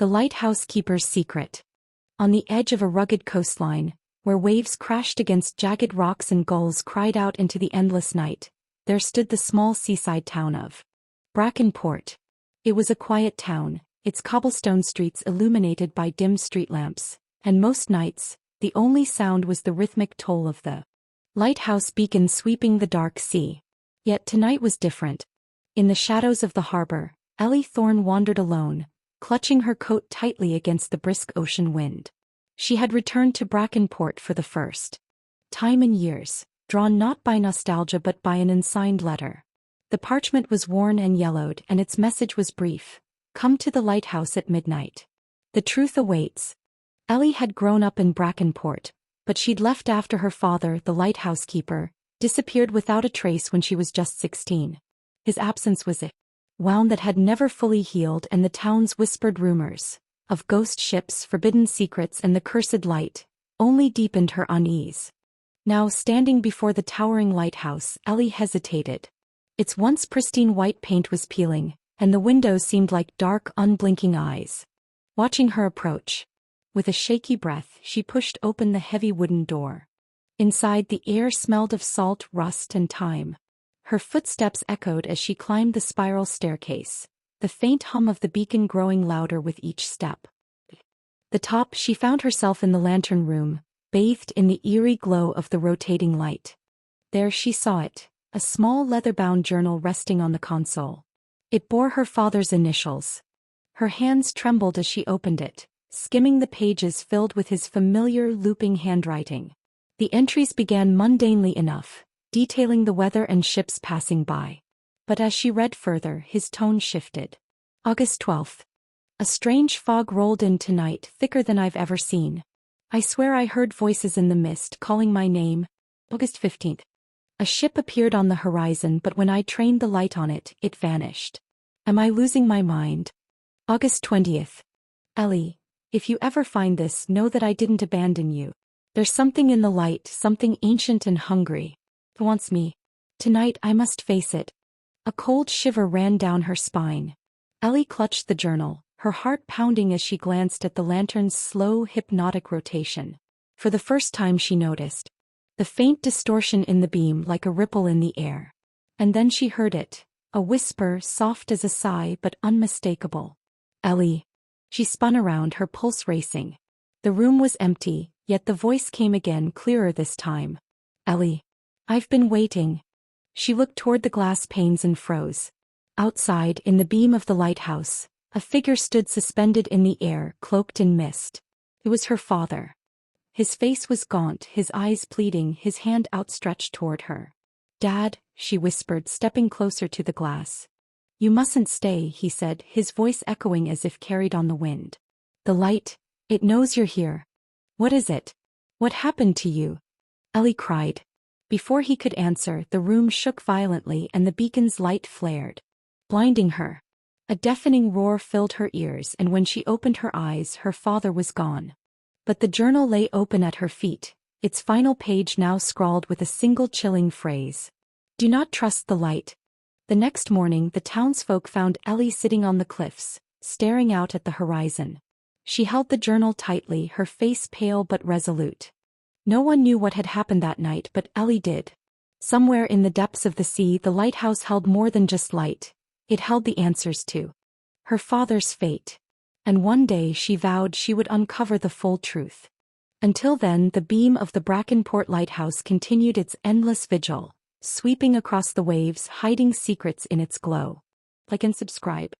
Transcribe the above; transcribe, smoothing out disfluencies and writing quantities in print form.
The lighthouse keeper's secret. On the edge of a rugged coastline, where waves crashed against jagged rocks and gulls cried out into the endless night, there stood the small seaside town of Brackenport. It was a quiet town, its cobblestone streets illuminated by dim street lamps, and most nights, the only sound was the rhythmic toll of the lighthouse beacon sweeping the dark sea. Yet tonight was different. In the shadows of the harbor, Ellie Thorne wandered alone, clutching her coat tightly against the brisk ocean wind. She had returned to Brackenport for the first time in years, drawn not by nostalgia but by an unsigned letter. The parchment was worn and yellowed, and its message was brief: "Come to the lighthouse at midnight. The truth awaits." Ellie had grown up in Brackenport, but she'd left after her father, the lighthouse keeper, disappeared without a trace when she was just 16. His absence was a wound that had never fully healed, and the town's whispered rumors of ghost ships, forbidden secrets, and the cursed light only deepened her unease. Now, standing before the towering lighthouse, Ellie hesitated. Its once pristine white paint was peeling, and the windows seemed like dark, unblinking eyes watching her approach. With a shaky breath, she pushed open the heavy wooden door. Inside, the air smelled of salt, rust, and time. Her footsteps echoed as she climbed the spiral staircase, the faint hum of the beacon growing louder with each step. The top, she found herself in the lantern room, bathed in the eerie glow of the rotating light. There she saw it, a small leather-bound journal resting on the console. It bore her father's initials. Her hands trembled as she opened it, skimming the pages filled with his familiar looping handwriting. The entries began mundanely enough, detailing the weather and ships passing by. But as she read further, his tone shifted. August 12th. A strange fog rolled in tonight, thicker than I've ever seen. I swear I heard voices in the mist calling my name. August 15th. A ship appeared on the horizon, but when I trained the light on it, it vanished. Am I losing my mind? August 20th. Ellie, if you ever find this, know that I didn't abandon you. There's something in the light, something ancient and hungry. It wants me. Tonight I must face it. A cold shiver ran down her spine. Ellie clutched the journal, her heart pounding as she glanced at the lantern's slow, hypnotic rotation. For the first time she noticed the faint distortion in the beam, like a ripple in the air. And then she heard it, a whisper, soft as a sigh but unmistakable. Ellie. She spun around, her pulse racing. The room was empty, yet the voice came again, clearer this time. Ellie. I've been waiting. She looked toward the glass panes and froze. Outside, in the beam of the lighthouse, a figure stood suspended in the air, cloaked in mist. It was her father. His face was gaunt, his eyes pleading, his hand outstretched toward her. Dad, she whispered, stepping closer to the glass. You mustn't stay, he said, his voice echoing as if carried on the wind. The light, it knows you're here. What is it? What happened to you? Ellie cried. Before he could answer, the room shook violently and the beacon's light flared, blinding her. A deafening roar filled her ears, and when she opened her eyes, her father was gone. But the journal lay open at her feet, its final page now scrawled with a single chilling phrase. Do not trust the light. The next morning, the townsfolk found Ellie sitting on the cliffs, staring out at the horizon. She held the journal tightly, her face pale but resolute. No one knew what had happened that night, but Ellie did. Somewhere in the depths of the sea, the lighthouse held more than just light. It held the answers to her father's fate. And one day she vowed she would uncover the full truth. Until then, the beam of the Brackenport lighthouse continued its endless vigil, sweeping across the waves, hiding secrets in its glow. Like and subscribe.